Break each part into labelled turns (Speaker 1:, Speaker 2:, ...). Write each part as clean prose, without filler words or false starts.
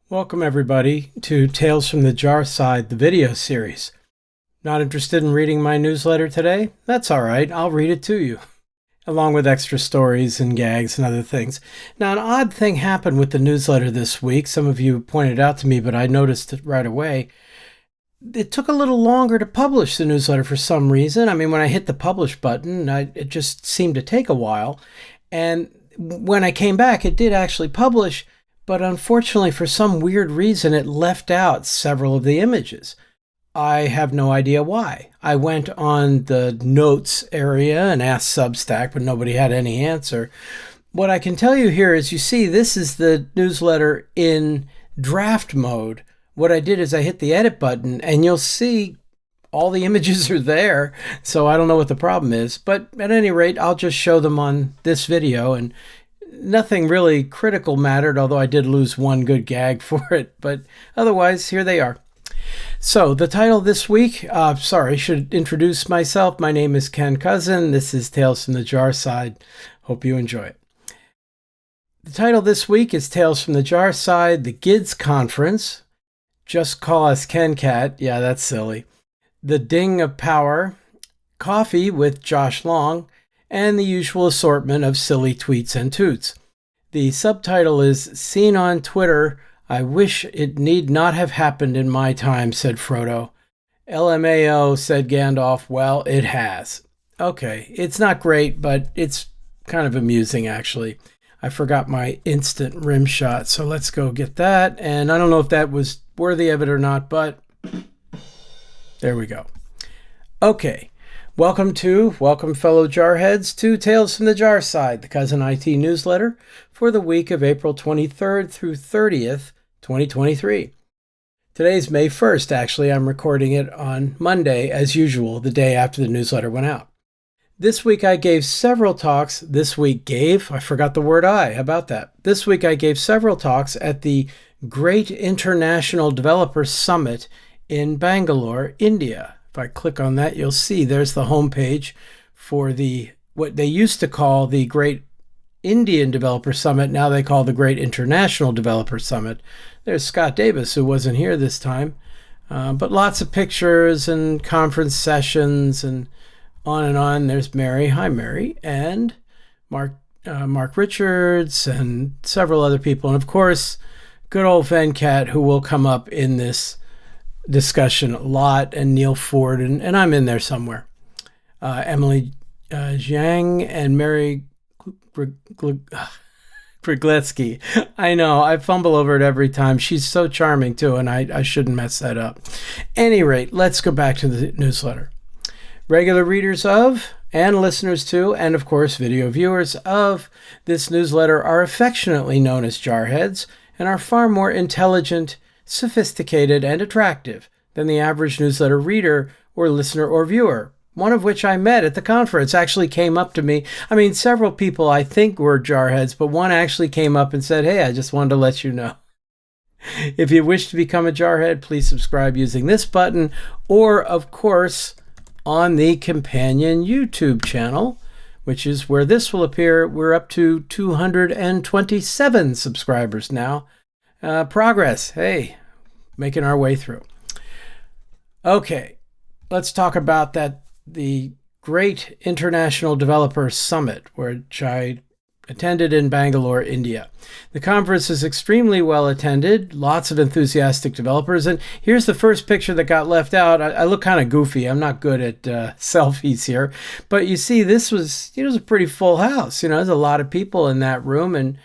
Speaker 1: Welcome everybody to Tales from the Jar Side, the video series. Not interested in reading my newsletter today? That's alright, I'll read it to you, along with extra stories and gags and other things. Now, an odd thing happened with the newsletter this week. Some of you pointed out to me, but I noticed it right away. It took a little longer to publish the newsletter for some reason. I mean, when I hit the publish button, it just seemed to take a while. And when I came back, it did actually publish. But unfortunately, for some weird reason, it left out several of the images. I have no idea why. I went on the notes area and asked Substack, but nobody had any answer. What I can tell you here is, you see, this is the newsletter in draft mode. What I did is I hit the edit button, and you'll see all the images are there. So I don't know what the problem is. But at any rate, I'll just show them on this video, and nothing really critical mattered, although I did lose one good gag for it, but otherwise, here they are. So, the title this week, should introduce myself. My name is Ken Cousin. This is Tales from the Jar Side. Hope you enjoy it. The title this week is Tales from the Jar Side, the GIDS Conference. Just call us KenKat. Yeah, that's silly. The Ding of Power, Coffee with Josh Long, and the usual assortment of silly tweets and toots. The subtitle is Seen on Twitter, I wish it need not have happened in my time, said Frodo. LMAO, said Gandalf, well, it has. Okay, it's not great, but it's kind of amusing, actually. I forgot my instant rim shot, so let's go get that. And I don't know if that was worthy of it or not, but there we go. Okay. Welcome fellow jarheads, to Tales from the Jar Side, the Cousin IT newsletter for the week of April 23rd through 30th, 2023. Today's May 1st, actually. I'm recording it on Monday, as usual, the day after the newsletter went out. This week I gave several talks. I forgot the word I, how about that? This week I gave several talks at the Great International Developer Summit in Bangalore, India. If I click on that, you'll see there's the homepage for what they used to call the Great Indian Developer Summit. Now they call the Great International Developer Summit. There's Scott Davis, who wasn't here this time, but lots of pictures and conference sessions and on and on. There's Mary. Hi, Mary. And Mark Richards and several other people. And of course, good old KenKat, who will come up in this discussion a lot, and Neil Ford, and I'm in there somewhere. Emily Zhang and Mary Grigletsky. I know, I fumble over it every time. She's so charming too, and I shouldn't mess that up. Any rate, let's go back to the newsletter. Regular readers of, and listeners to, and of course video viewers of this newsletter are affectionately known as jarheads, and are far more intelligent, sophisticated, and attractive than the average newsletter reader or listener or viewer, one of which I met at the conference. Actually came up to me. I mean, several people I think were jarheads, but one actually came up and said, hey, I just wanted to let you know. If you wish to become a jarhead, please subscribe using this button, or of course on the companion YouTube channel, which is where this will appear. We're up to 227 subscribers now. Progress. Hey, making our way through. Okay, let's talk about the Great International Developer Summit, which I attended in Bangalore, India. The conference is extremely well attended, lots of enthusiastic developers, and here's the first picture that got left out. I look kind of goofy. I'm not good at selfies here, but you see, this was, it was a pretty full house. There's a lot of people in that room, and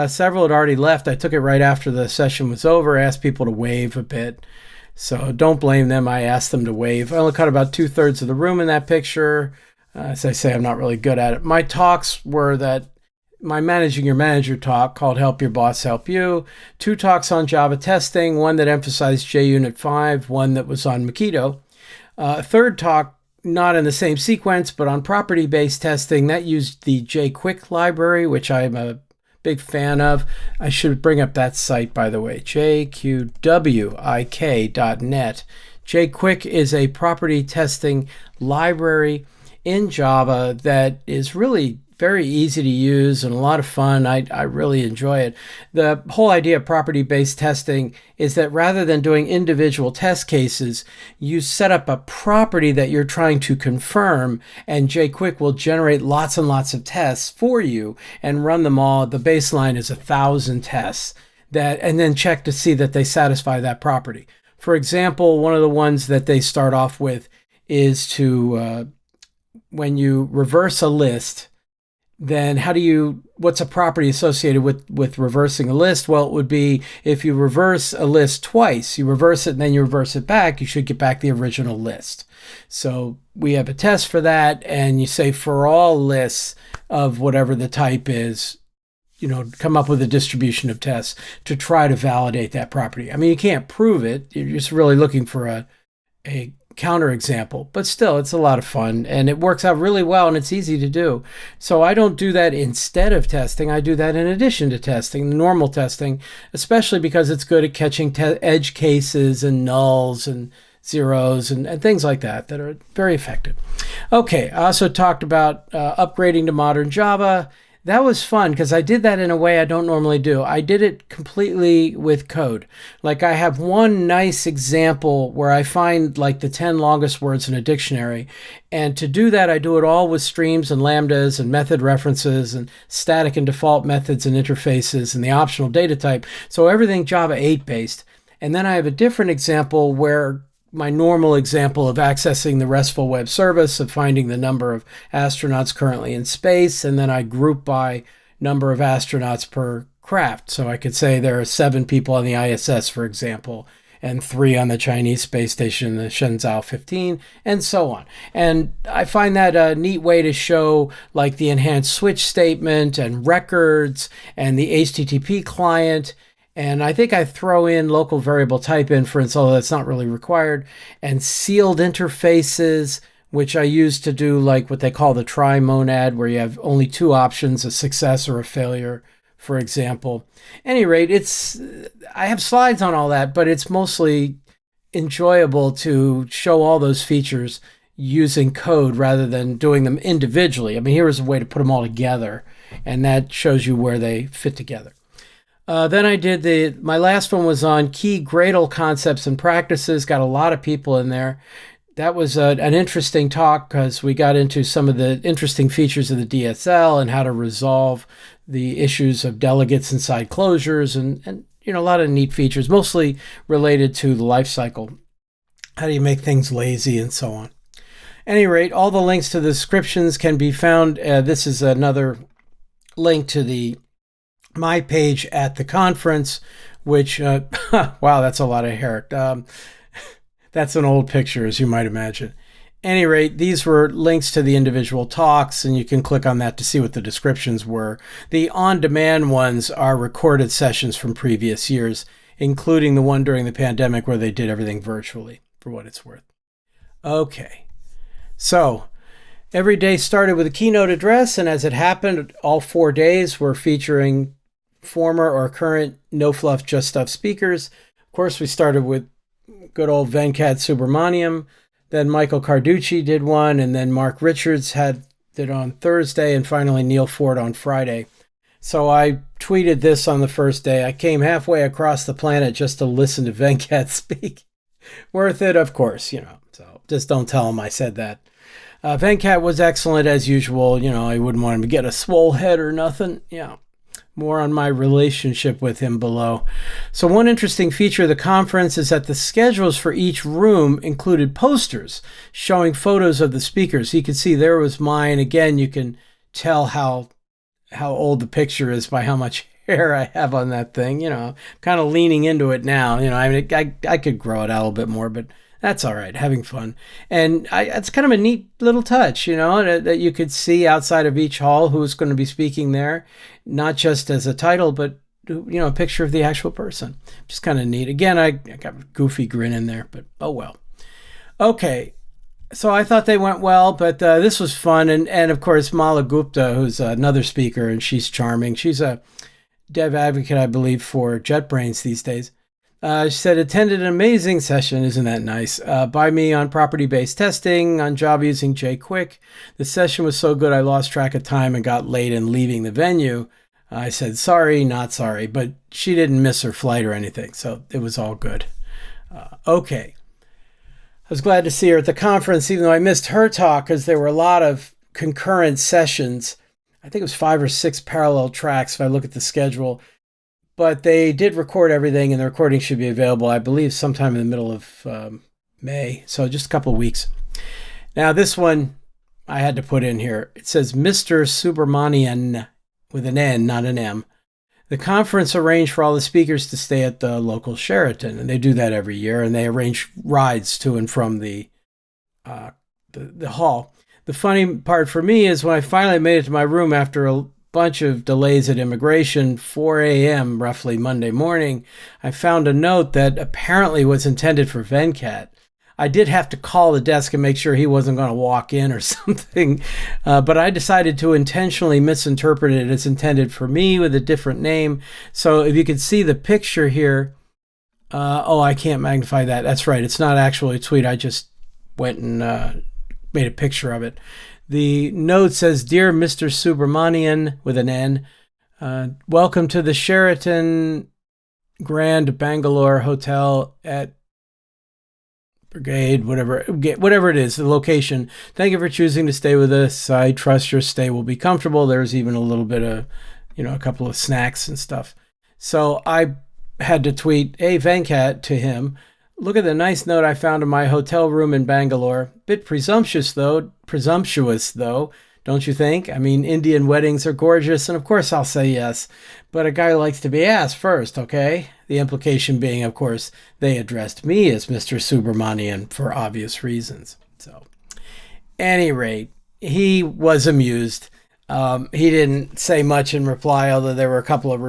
Speaker 1: several had already left. I took it right after the session was over. I asked people to wave a bit. So don't blame them. I asked them to wave. I only caught about 2/3 of the room in that picture. As I say, I'm not really good at it. My talks were my Managing Your Manager talk called Help Your Boss Help You. 2 talks on Java testing, one that emphasized JUnit 5, one that was on Mockito. A third talk, not in the same sequence, but on property-based testing, that used the JQuick library, which I'm a big fan of. I should bring up that site, by the way, jqwik.net. JQuick is a property testing library in Java that is really very easy to use and a lot of fun. I really enjoy it. The whole idea of property-based testing is that rather than doing individual test cases, you set up a property that you're trying to confirm, and JQuick will generate lots and lots of tests for you and run them all. The baseline is 1,000 tests and then check to see that they satisfy that property. For example, one of the ones that they start off with is to, when you reverse a list, then what's a property associated with reversing a list? Well, it would be if you reverse a list twice, you reverse it and then you reverse it back, you should get back the original list. So we have a test for that, and you say for all lists of whatever the type is, come up with a distribution of tests to try to validate that property. I mean, you can't prove it. You're just really looking for a counterexample, but still, it's a lot of fun and it works out really well and it's easy to do. So I don't do that instead of testing. I do that in addition to testing, normal testing, especially because it's good at catching edge cases and nulls and zeros and things like that are very effective. Okay, I also talked about upgrading to modern Java. That was fun because I did that in a way I don't normally do. I did it completely with code. Like I have one nice example where I find like the 10 longest words in a dictionary. And to do that, I do it all with streams and lambdas and method references and static and default methods and interfaces and the optional data type. So everything Java 8 based. And then I have a different example where my normal example of accessing the RESTful web service, of finding the number of astronauts currently in space, and then I group by number of astronauts per craft. So I could say there are 7 people on the ISS, for example, and 3 on the Chinese space station, the Shenzhou 15, and so on. And I find that a neat way to show like the enhanced switch statement and records and the HTTP client. And I think I throw in local variable type inference, although that's not really required, and sealed interfaces, which I use to do like what they call the try monad, where you have only 2 options, a success or a failure, for example. At any rate, I have slides on all that, but it's mostly enjoyable to show all those features using code rather than doing them individually. I mean, here is a way to put them all together, and that shows you where they fit together. Then I did my last one was on key Gradle concepts and practices. Got a lot of people in there. That was an interesting talk because we got into some of the interesting features of the DSL and how to resolve the issues of delegates inside closures and a lot of neat features, mostly related to the life cycle. How do you make things lazy and so on. At any rate, all the links to the descriptions can be found. This is another link to my page at the conference, which, wow, that's a lot of hair. That's an old picture, as you might imagine. At any rate, these were links to the individual talks, and you can click on that to see what the descriptions were. The on-demand ones are recorded sessions from previous years, including the one during the pandemic where they did everything virtually, for what it's worth. Okay, so every day started with a keynote address, and as it happened, all 4 days were featuring former or current no fluff, just stuff speakers. Of course, we started with good old KenKat Subramaniam. Then Michael Carducci did one, and then Mark Richards did on Thursday, and finally Neil Ford on Friday. So I tweeted this on the first day. I came halfway across the planet just to listen to KenKat speak. Worth it, of course, So just don't tell him I said that. KenKat was excellent as usual. I wouldn't want him to get a swole head or nothing. More on my relationship with him below. So one interesting feature of the conference is that the schedules for each room included posters showing photos of the speakers. You can see there was mine. Again, you can tell how old the picture is by how much hair I have on that thing. Kind of leaning into it now. I could grow it out a little bit more, but that's all right, having fun. And it's kind of a neat little touch, that you could see outside of each hall who's going to be speaking there, not just as a title, but, a picture of the actual person. Just kind of neat. Again, I got a goofy grin in there, but oh well. Okay, so I thought they went well, but this was fun. And of course, Mala Gupta, who's another speaker, and she's charming. She's a dev advocate, I believe, for JetBrains these days. She said, attended an amazing session. Isn't that nice? By me on property-based testing, on job using JQuick. The session was so good I lost track of time and got late in leaving the venue. I said, sorry, not sorry, but she didn't miss her flight or anything, so it was all good. Okay. I was glad to see her at the conference, even though I missed her talk because there were a lot of concurrent sessions. I think it was 5 or 6 parallel tracks if I look at the schedule. But they did record everything, and the recording should be available, I believe, sometime in the middle of May. So just a couple of weeks. Now, this one I had to put in here. It says Mr. Subramaniam with an N, not an M. The conference arranged for all the speakers to stay at the local Sheraton, and they do that every year, and they arrange rides to and from the hall. The funny part for me is when I finally made it to my room after a bunch of delays at immigration, 4 a.m. roughly Monday morning, I found a note that apparently was intended for KenKat. I did have to call the desk and make sure he wasn't going to walk in or something, but I decided to intentionally misinterpret it as intended for me with a different name. So if you could see the picture here, I can't magnify that. That's right. It's not actually a tweet. I just went and made a picture of it. The note says, Dear Mr. Subramaniam, with an N, welcome to the Sheraton Grand Bangalore Hotel at Brigade, whatever it is, the location. Thank you for choosing to stay with us. I trust your stay will be comfortable. There's even a little bit of, a couple of snacks and stuff. So I had to tweet, hey, KenKat, to him. Look at the nice note I found in my hotel room in Bangalore. Bit presumptuous, though, don't you think? I mean, Indian weddings are gorgeous, and of course I'll say yes. But a guy likes to be asked first, okay? The implication being, of course, they addressed me as Mr. Subramaniam for obvious reasons. So, any rate, he was amused. He didn't say much in reply, although there were a couple of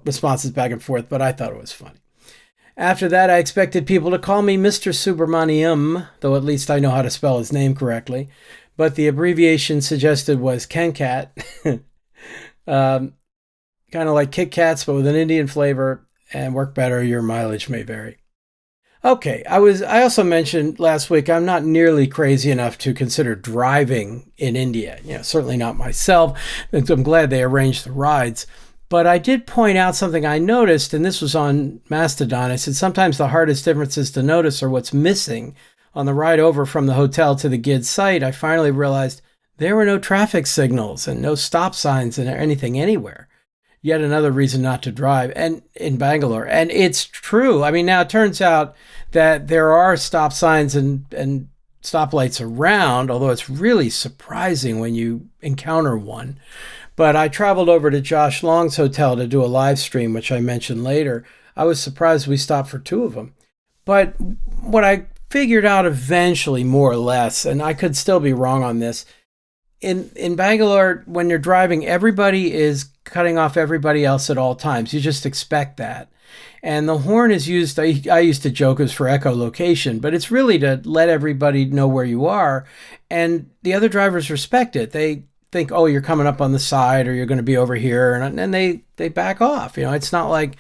Speaker 1: responses back and forth, but I thought it was funny. After that, I expected people to call me Mr. Subramaniam, though at least I know how to spell his name correctly. But the abbreviation suggested was KenKat. Kind of like Kit Kats, but with an Indian flavor, and work better. Your mileage may vary. Okay, I also mentioned last week I'm not nearly crazy enough to consider driving in India. Certainly not myself. I'm glad they arranged the rides. But I did point out something I noticed, and this was on Mastodon. I said sometimes the hardest differences to notice are what's missing. On the ride over from the hotel to the GIDS site, I finally realized there were no traffic signals and no stop signs and anything anywhere. Yet another reason not to drive, and in Bangalore. And it's true. I mean, now it turns out that there are stop signs and stoplights around, although it's really surprising when you encounter one. But I traveled over to Josh Long's hotel to do a live stream, which I mentioned later. I was surprised we stopped for 2 of them. But what I figured out eventually, more or less, and I could still be wrong on this, in Bangalore, when you're driving, everybody is cutting off everybody else at all times. You just expect that. And the horn is used, I used to joke it was for echolocation, but it's really to let everybody know where you are. And the other drivers respect it. They think, oh, you're coming up on the side or you're going to be over here. And they back off. It's not like,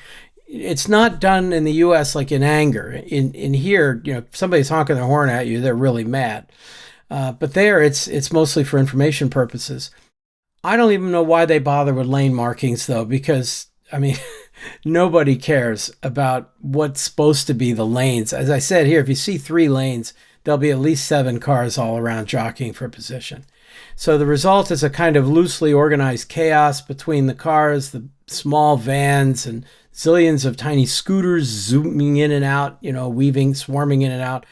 Speaker 1: it's not done in the U.S. like in anger. In here, if somebody's honking their horn at you, they're really mad. But there, it's mostly for information purposes. I don't even know why they bother with lane markings, though, because, I mean, nobody cares about what's supposed to be the lanes. As I said here, if you see 3 lanes, there'll be at least 7 cars all around jockeying for position. So the result is a kind of loosely organized chaos between the cars, the small vans, and zillions of tiny scooters zooming in and out, weaving, swarming in and out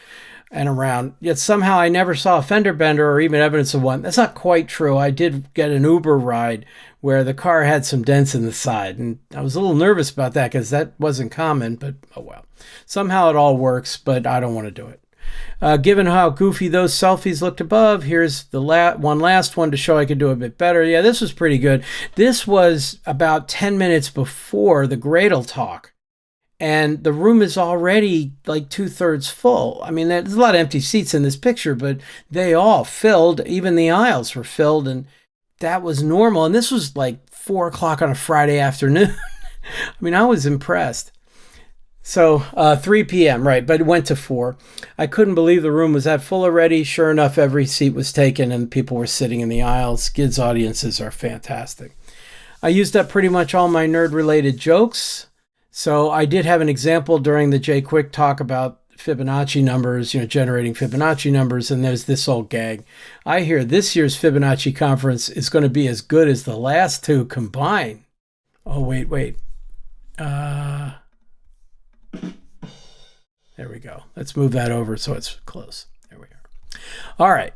Speaker 1: and around. Yet somehow I never saw a fender bender or even evidence of one. That's not quite true. I did get an Uber ride where the car had some dents in the side, and I was a little nervous about that because that wasn't common, but oh well. Somehow it all works, but I don't want to do it. Given how goofy those selfies looked above, here's the last one to show I could do a bit better. Yeah, this was pretty good. This was about 10 minutes before the Gradle talk. And the room is already like 2/3 full. I mean, there's a lot of empty seats in this picture, but they all filled. Even the aisles were filled, and that was normal. And this was like 4 o'clock on a Friday afternoon. I mean, I was impressed. So 3 p.m., right, but it went to 4. I couldn't believe the room was that full already. Sure enough, every seat was taken and people were sitting in the aisles. GIDS audiences are fantastic. I used up pretty much all my nerd-related jokes. So I did have an example during the J Quick talk about Fibonacci numbers, generating Fibonacci numbers, and there's this old gag. I hear this year's Fibonacci conference is going to be as good as the last two combined. Oh, wait. There we go. Let's move that over so it's close. There we are. All right.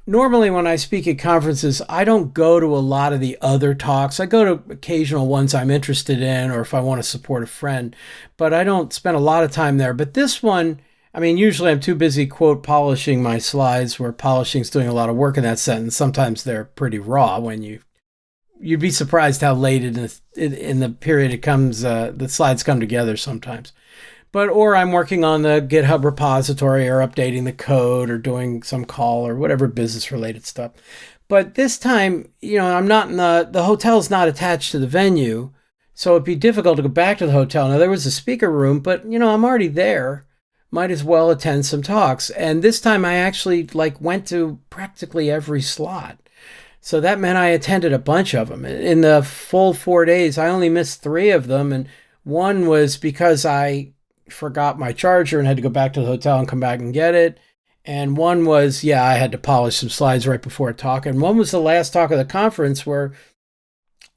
Speaker 1: Normally when I speak at conferences, I don't go to a lot of the other talks. I go to occasional ones I'm interested in or if I want to support a friend, but I don't spend a lot of time there. But this one, usually I'm too busy, quote, polishing my slides, where polishing's doing a lot of work in that sentence. Sometimes they're pretty raw when you'd be surprised how late in the period it comes, the slides come together sometimes. Or I'm working on the GitHub repository or updating the code or doing some call or whatever business related stuff. But this time, I'm not in the hotel's not attached to the venue. So it'd be difficult to go back to the hotel. Now there was a speaker room, but I'm already there. Might as well attend some talks. And this time I actually went to practically every slot. So that meant I attended a bunch of them. In the full 4 days, I only missed 3 of them. And one was because I forgot my charger and had to go back to the hotel and come back and get it. And one was, I had to polish some slides right before a talk. And one was the last talk of the conference where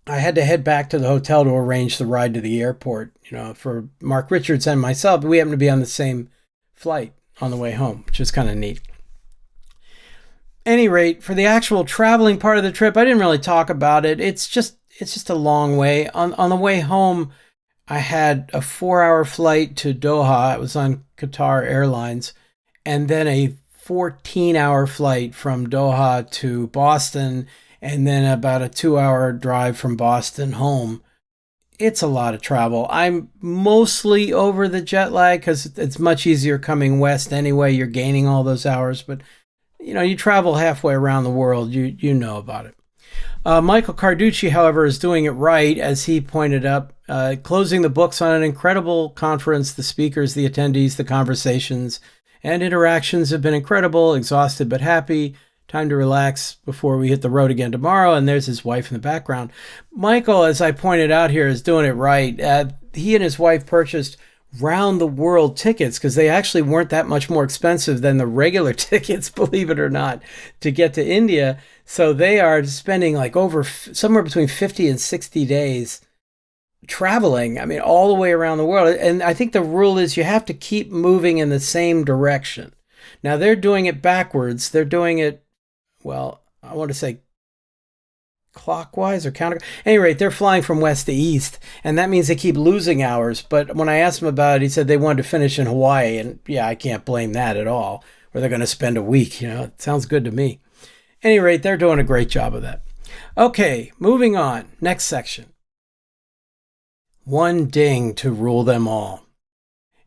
Speaker 1: I had to head back to the hotel to arrange the ride to the airport, for Mark Richards and myself. We happened to be on the same flight on the way home, which is kind of neat. Any rate, for the actual traveling part of the trip, I didn't really talk about it. It's just a long way. On the way home, I had a 4-hour flight to Doha. It was on Qatar Airlines, and then a 14-hour flight from Doha to Boston, and then about a 2-hour drive from Boston home. It's a lot of travel. I'm mostly over the jet lag because it's much easier coming west anyway. You're gaining all those hours, but you travel halfway around the world. You know about it. Michael Carducci, however, is doing it right, as he pointed up, closing the books on an incredible conference. The speakers, the attendees, the conversations, and interactions have been incredible, exhausted but happy. Time to relax before we hit the road again tomorrow. And there's his wife in the background. Michael, as I pointed out here, is doing it right. He and his wife purchased round-the-world tickets because they actually weren't that much more expensive than the regular tickets, believe it or not, to get to India. So they are spending over somewhere between 50 and 60 days traveling, all the way around the world. And I think the rule is you have to keep moving in the same direction. Now, they're doing it backwards. They're doing it, I want to say clockwise or counter. At any rate, they're flying from west to east, and that means they keep losing hours. But when I asked him about it, he said they wanted to finish in Hawaii, and I can't blame that at all. Or they're going to spend a week. It sounds good to me. At any rate, they're doing a great job of that. Okay, moving on. Next section. One ding to rule them all.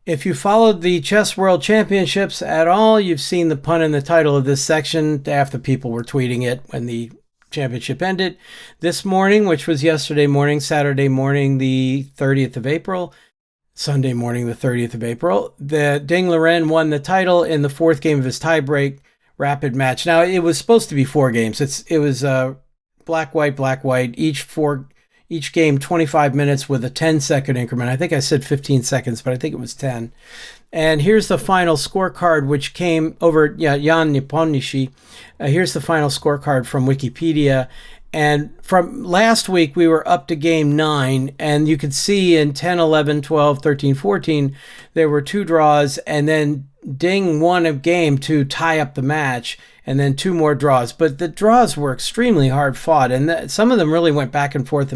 Speaker 1: If you followed the Chess World Championships at all, you've seen the pun in the title of this section. Half the people were tweeting it when the championship ended. This morning, which was yesterday morning, Saturday morning, the 30th of April, Sunday morning, the 30th of April, the Ding Liren won the title in the 4th game of his tiebreak rapid match. Now, it was supposed to be 4 games. It was black, white, each game 25 minutes with a 10-second increment. I think I said 15 seconds, but I think it was 10. And here's the final scorecard, which came over Jan Nepomniachtchi. Here's the final scorecard from Wikipedia. And from last week, we were up to game 9, and you could see in 10, 11, 12, 13, 14, there were 2 draws, and then Ding won a game to tie up the match, and then 2 more draws. But the draws were extremely hard fought, and some of them really went back and forth.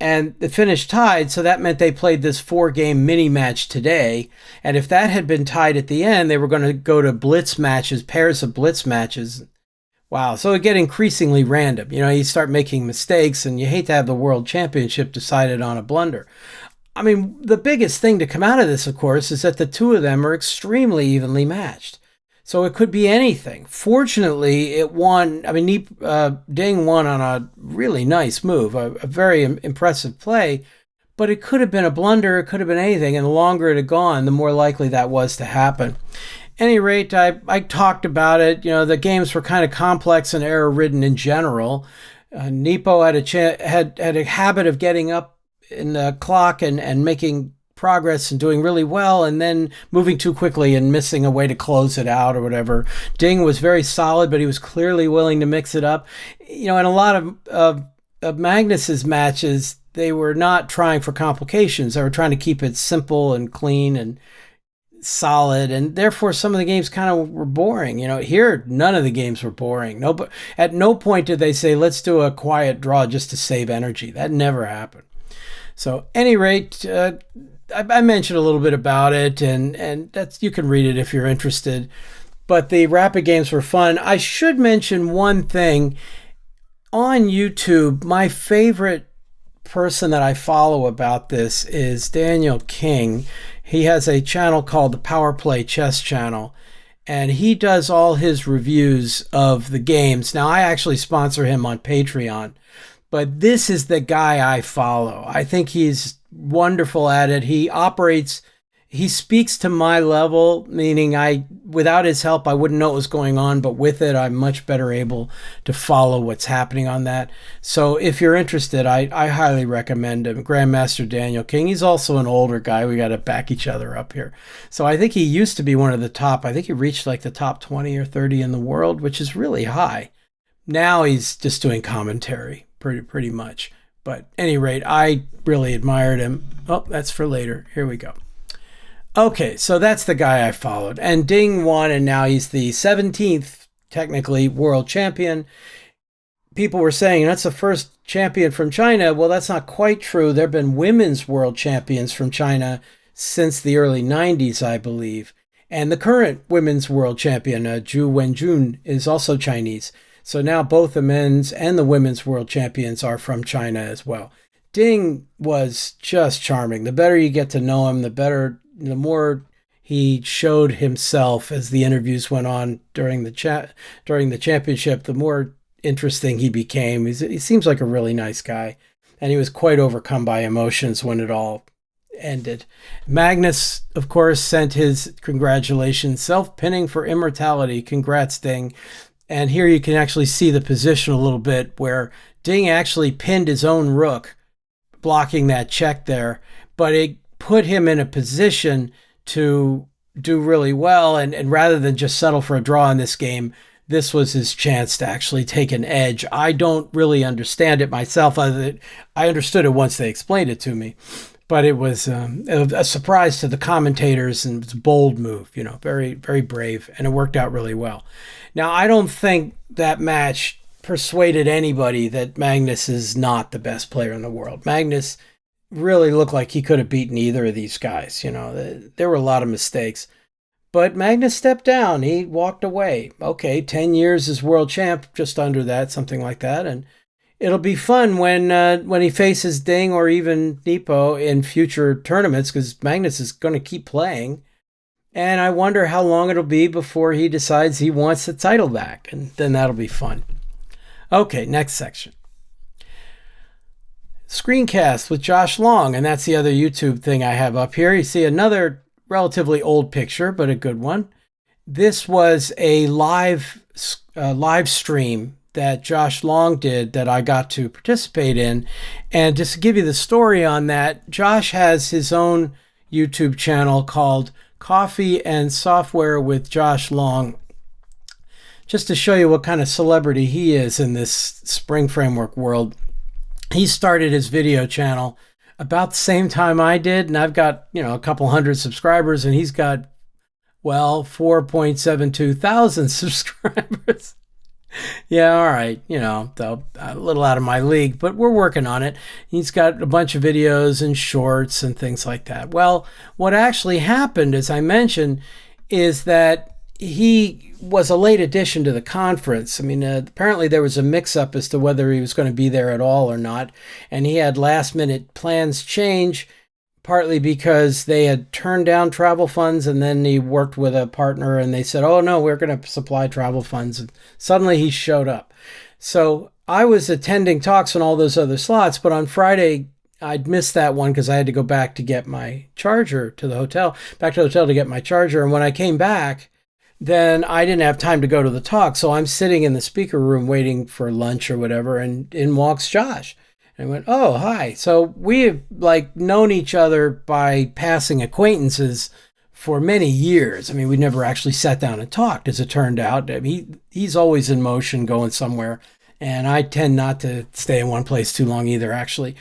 Speaker 1: And it finished tied, so that meant they played this 4-game mini match today. And if that had been tied at the end, they were going to go to blitz matches, pairs of blitz matches. Wow, so it get increasingly random. You start making mistakes, and you hate to have the world championship decided on a blunder. The biggest thing to come out of this, of course, is that the 2 of them are extremely evenly matched. So it could be anything. Fortunately, it won. Ding won on a really nice move, a very impressive play. but it could have been a blunder. It could have been anything. And the longer it had gone, the more likely that was to happen. Any rate, I talked about it. You know, the games were kind of complex and error-ridden in general. Nepo had a habit of getting up in the clock and making progress and doing really well, and then moving too quickly and missing a way to close it out or whatever. Ding was very solid, but he was clearly willing to mix it up. You know, in a lot of Magnus's matches, they were not trying for complications. They were trying to keep it simple and clean and solid, and therefore some of the games kind of were boring. You know, here none of the games were boring. At no point did they say, let's do a quiet draw just to save energy. That never happened. So, any rate, I mentioned a little bit about it, and that's, you can read it if you're interested. But the rapid games were fun. I should mention one thing. On YouTube, my favorite person that I follow about this is Daniel King. He has a channel called the Power Play Chess Channel, and he does all his reviews of the games. Now, I actually sponsor him on Patreon, but this is the guy I follow. I think he's wonderful at it. He speaks to my level, meaning without his help, I wouldn't know what was going on, but with it, I'm much better able to follow what's happening on that. So if you're interested, I highly recommend him. Grandmaster Daniel King. He's also an older guy. We got to back each other up here. So I think he used to be one of the top. I think he reached like the top 20 or 30 in the world, which is really high. Now he's just doing commentary, pretty much. But at any rate, I really admired him. Oh, that's for later. Here we go. Okay, so that's the guy I followed. And Ding won, and now he's the 17th, technically, world champion. People were saying that's the first champion from China. Well, that's not quite true. There have been women's world champions from China since the early 90s, I believe. And the current women's world champion, Zhu Wenjun, is also Chinese. So now both the men's and the women's world champions are from China as well. Ding was just charming. The better you get to know him, the more he showed himself as the interviews went on during the championship, the more interesting he became. He seems like a really nice guy, and he was quite overcome by emotions when it all ended. Magnus, of course, sent his congratulations, self-pinning for immortality. Congrats, Ding. And here you can actually see the position a little bit where Ding actually pinned his own rook, blocking that check there, but it put him in a position to do really well. And rather than just settle for a draw in this game, this was his chance to actually take an edge. I don't really understand it myself. I understood it once they explained it to me, but it was a surprise to the commentators, and it's a bold move, you know, very, very brave, and it worked out really well. Now, I don't think that match persuaded anybody that Magnus is not the best player in the world. Magnus really looked like he could have beaten either of these guys. You know, there were a lot of mistakes. But Magnus stepped down. He walked away. Okay, 10 years as world champ, just under that, something like that. And it'll be fun when he faces Ding or even Nepo in future tournaments, because Magnus is going to keep playing. And I wonder how long it'll be before he decides he wants the title back. And then that'll be fun. Okay, next section. Screencast with Josh Long, and that's the other YouTube thing I have up here. You see another relatively old picture, but a good one. This was a live stream that Josh Long did that I got to participate in. And just to give you the story on that, Josh has his own YouTube channel called Coffee and Software with Josh Long. Just to show you what kind of celebrity he is in this Spring Framework world. He started his video channel about the same time I did, and I've got, you know, a couple hundred subscribers, and he's got, well, 4.72 thousand subscribers. Yeah, all right, you know, a little out of my league, but we're working on it. He's got a bunch of videos and shorts and things like that. Well, what actually happened, as I mentioned, is that he was a late addition to the conference. I mean, apparently there was a mix-up as to whether he was going to be there at all or not, and he had last-minute plans change, partly because they had turned down travel funds, and then he worked with a partner, and they said, oh, no, we're going to supply travel funds, and suddenly he showed up. So I was attending talks on all those other slots, but on Friday I'd missed that one because I had to go back to get my charger to the hotel, back to the hotel to get my charger. And when I came back, then I didn't have time to go to the talk. So I'm sitting in the speaker room waiting for lunch or whatever. And in walks Josh. And I went, oh, hi. So we have like known each other by passing acquaintances for many years. I mean, we never actually sat down and talked, as it turned out. I mean, he's always in motion going somewhere. And I tend not to stay in one place too long either, actually.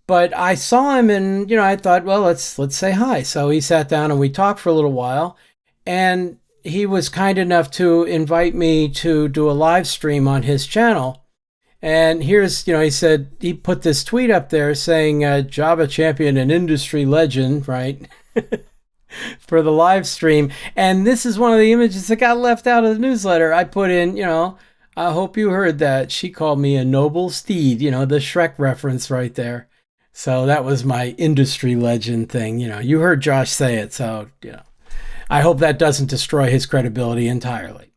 Speaker 1: But I saw him and, I thought, well, let's say hi. So he sat down and we talked for a little while. And he was kind enough to invite me to do a live stream on his channel. And here's, he said, he put this tweet up there saying, Java champion and industry legend, right? For the live stream. And this is one of the images that got left out of the newsletter. I put in, I hope you heard that. She called me a noble steed, the Shrek reference right there. So that was my industry legend thing. You heard Josh say it. So, I hope that doesn't destroy his credibility entirely.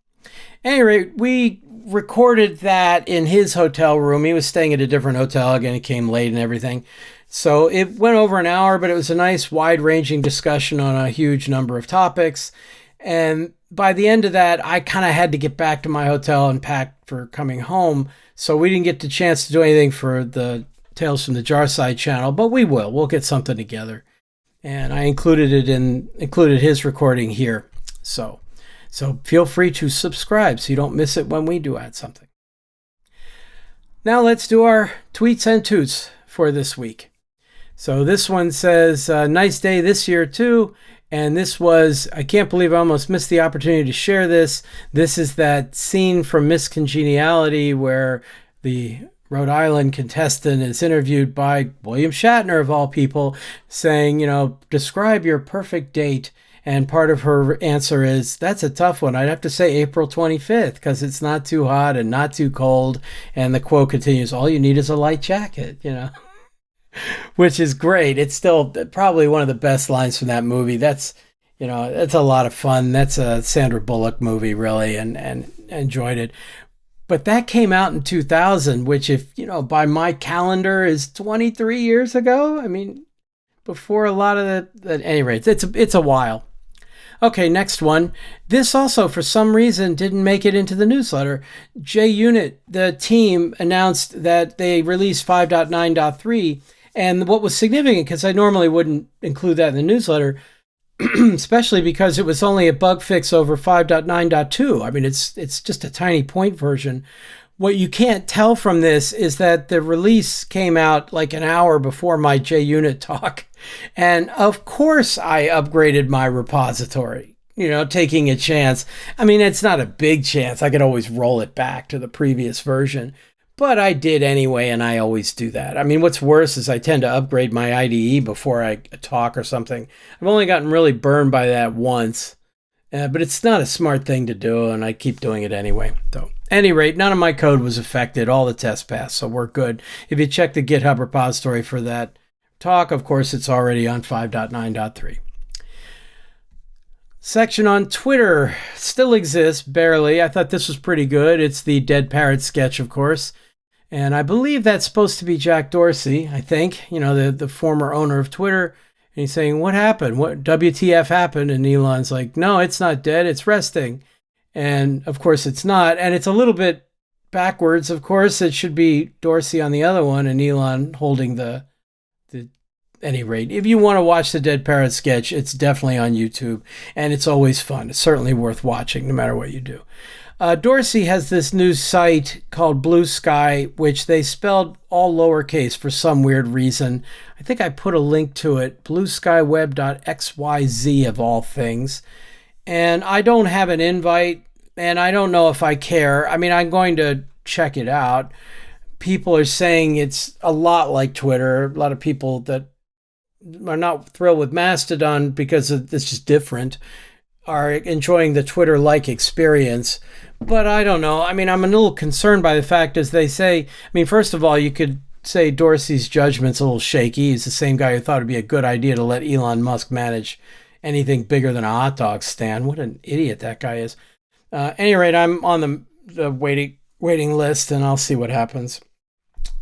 Speaker 1: At any rate, we recorded that in his hotel room. He was staying at a different hotel. Again, it came late and everything. So it went over an hour, but it was a nice wide-ranging discussion on a huge number of topics. And by the end of that, I kind of had to get back to my hotel and pack for coming home. So we didn't get the chance to do anything for the Tales from the Jar Side channel, but we will. We'll get something together. And I included his recording here. So feel free to subscribe so you don't miss it when we do add something. Now let's do our tweets and toots for this week. So this one says, nice day this year too. And this was, I can't believe I almost missed the opportunity to share this. This is that scene from Miss Congeniality where the Rhode Island contestant is interviewed by William Shatner, of all people, saying, describe your perfect date. And part of her answer is, that's a tough one. I'd have to say April 25th because it's not too hot and not too cold. And the quote continues, all you need is a light jacket, which is great. It's still probably one of the best lines from that movie. That's a lot of fun. That's a Sandra Bullock movie, really, and enjoyed it. But that came out in 2000, which if, by my calendar is 23 years ago. I mean, before a lot of that. At any rate, it's a while. Okay, next one. This also, for some reason, didn't make it into the newsletter. JUnit, the team, announced that they released 5.9.3. And what was significant, because I normally wouldn't include that in the newsletter, especially because it was only a bug fix over 5.9.2. I mean, it's just a tiny point version. What you can't tell from this is that the release came out like an hour before my JUnit talk. And of course I upgraded my repository, taking a chance. I mean, it's not a big chance. I could always roll it back to the previous version. But I did anyway, and I always do that. I mean, what's worse is I tend to upgrade my IDE before I talk or something. I've only gotten really burned by that once, but it's not a smart thing to do, and I keep doing it anyway. So, at any rate, none of my code was affected. All the tests passed, so we're good. If you check the GitHub repository for that talk, of course, it's already on 5.9.3. Section on Twitter still exists, barely. I thought this was pretty good. It's the Dead Parrot sketch, of course. And I believe that's supposed to be Jack Dorsey, I think, the former owner of Twitter. And he's saying, what happened? What WTF happened? And Elon's like, no, it's not dead. It's resting. And of course it's not. And it's a little bit backwards. Of course, it should be Dorsey on the other one and Elon holding the any rate. If you want to watch the Dead Parrot sketch, it's definitely on YouTube. And it's always fun. It's certainly worth watching no matter what you do. Dorsey has this new site called Blue Sky, which they spelled all lowercase for some weird reason. I think I put a link to it, blueskyweb.xyz of all things. And I don't have an invite, and I don't know if I care. I mean, I'm going to check it out. People are saying it's a lot like Twitter. A lot of people that are not thrilled with Mastodon because it's just different are enjoying the Twitter-like experience. But I don't know. I mean, I'm a little concerned by the fact, as they say, I mean, first of all, you could say Dorsey's judgment's a little shaky. He's the same guy who thought it'd be a good idea to let Elon Musk manage anything bigger than a hot dog stand. What an idiot that guy is. At any rate, I'm on the waiting list, and I'll see what happens.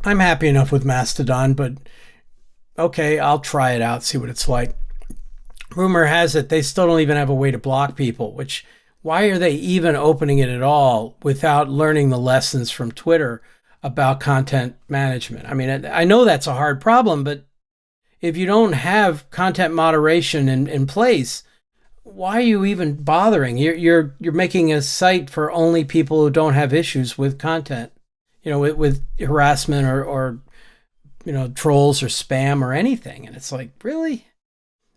Speaker 1: I'm happy enough with Mastodon, but okay, I'll try it out, see what it's like. Rumor has it they still don't even have a way to block people, which why are they even opening it at all without learning the lessons from Twitter about content management? I mean, I know that's a hard problem, but if you don't have content moderation in place, why are you even bothering? You're making a site for only people who don't have issues with content, with harassment or trolls or spam or anything. And it's like, really?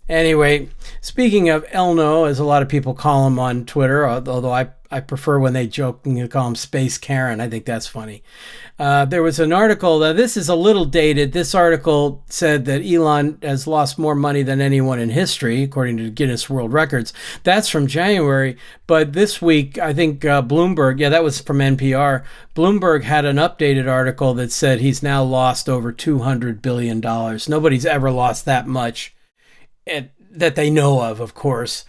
Speaker 1: Anyway, speaking of Elno, as a lot of people call him on Twitter, although I prefer when they jokingly call him Space Karen. I think that's funny. There was an article, this is a little dated. This article said that Elon has lost more money than anyone in history, according to Guinness World Records. That's from January. But this week, I think Bloomberg, that was from NPR. Bloomberg had an updated article that said he's now lost over $200 billion. Nobody's ever lost that much. That they know of course.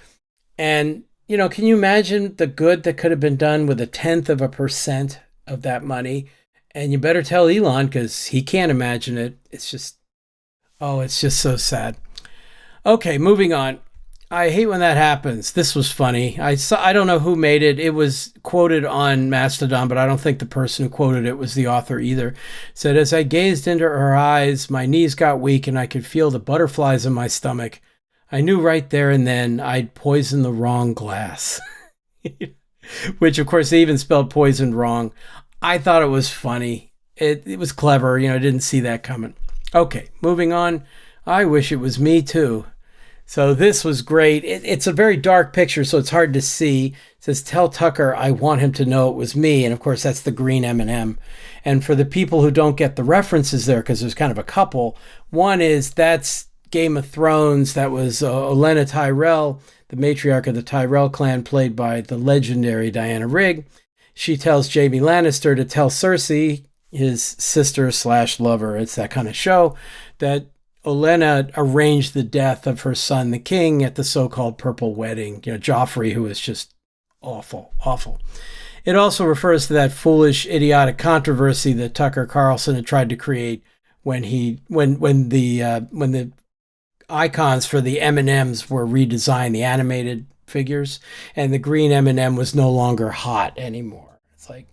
Speaker 1: And, can you imagine the good that could have been done with 0.1% of that money? And you better tell Elon, because he can't imagine it. It's just so sad. Okay, moving on. I hate when that happens. This was funny. I don't know who made it. It was quoted on Mastodon, but I don't think the person who quoted it was the author either. It said, as I gazed into her eyes, my knees got weak and I could feel the butterflies in my stomach. I knew right there and then I'd poisoned the wrong glass. Which, of course, they even spelled poison wrong. I thought it was funny. It was clever. I didn't see that coming. Okay, moving on. I wish it was me, too. So this was great. It's a very dark picture, so it's hard to see. It says, tell Tucker I want him to know it was me. And, of course, that's the green M&M. And for the people who don't get the references there, because there's kind of a couple, one is that's Game of Thrones. That was Olenna Tyrell, the matriarch of the Tyrell clan, played by the legendary Diana Rigg. She tells Jaime Lannister to tell Cersei, his sister/lover, it's that kind of show, that Olenna arranged the death of her son, the king, at the so-called Purple Wedding. Joffrey, who was just awful, awful. It also refers to that foolish, idiotic controversy that Tucker Carlson had tried to create when the icons for the M&Ms were redesigned, the animated figures, and the green M&M was no longer hot anymore. It's like,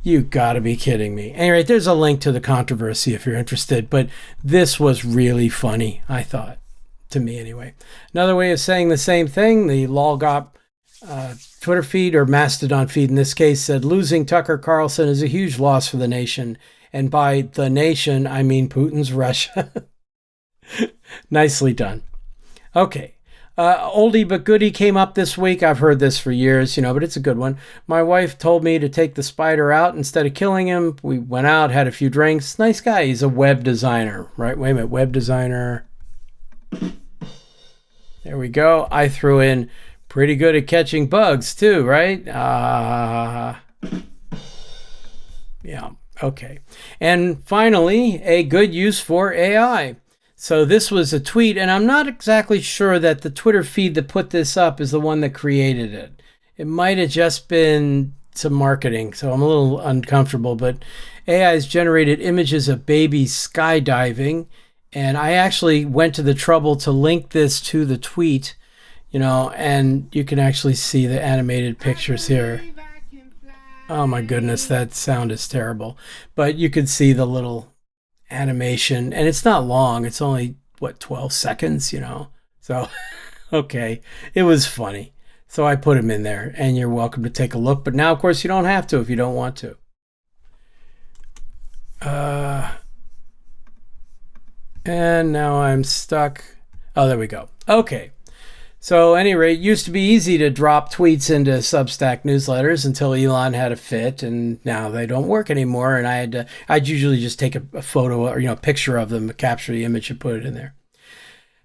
Speaker 1: you gotta be kidding me. Anyway, there's a link to the controversy if you're interested, but this was really funny, I thought, to me anyway. Another way of saying the same thing, the Lolgop Twitter feed, or Mastodon feed in this case, said, losing Tucker Carlson is a huge loss for the nation. And by the nation, I mean Putin's Russia. Nicely done. Okay. Oldie but goodie came up this week. I've heard this for years, but it's a good one. My wife told me to take the spider out instead of killing him. We went out, had a few drinks. Nice guy. He's a web designer, right? Wait a minute. Web designer. There we go. I threw in pretty good at catching bugs too, right? Yeah. Okay. And finally, a good use for AI. So this was a tweet, and I'm not exactly sure that the Twitter feed that put this up is the one that created it. It might have just been some marketing, so I'm a little uncomfortable, but AI has generated images of babies skydiving, and I actually went to the trouble to link this to the tweet, and you can actually see the animated pictures here. Oh my goodness, that sound is terrible. But you can see the little animation, and it's not long. It's only, 12 seconds, So, okay, it was funny. So I put him in there, and you're welcome to take a look. But now, of course, you don't have to if you don't want to. And now I'm stuck. Oh, there we go. Okay. So at any rate, it used to be easy to drop tweets into Substack newsletters until Elon had a fit, and now they don't work anymore. And I'd usually just take a photo or, a picture of them, capture the image and put it in there.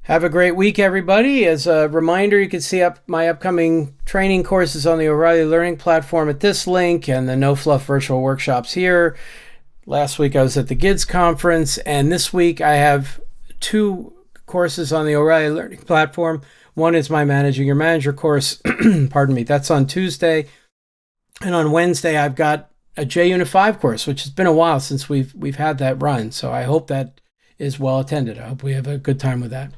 Speaker 1: Have a great week, everybody. As a reminder, you can see my upcoming training courses on the O'Reilly Learning Platform at this link, and the No Fluff virtual workshops here. Last week I was at the GIDS conference, and this week I have 2 courses on the O'Reilly Learning Platform. One is my Managing Your Manager course. Pardon me. That's on Tuesday. And on Wednesday, I've got a JUnit 5 course, which has been a while since we've had that run. So I hope that is well attended. I hope we have a good time with that.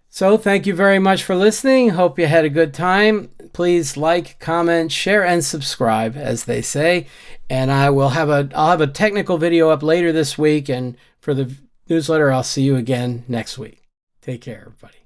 Speaker 1: So thank you very much for listening. Hope you had a good time. Please like, comment, share, and subscribe, as they say. And I'll have a technical video up later this week. And for the newsletter, I'll see you again next week. Take care, everybody.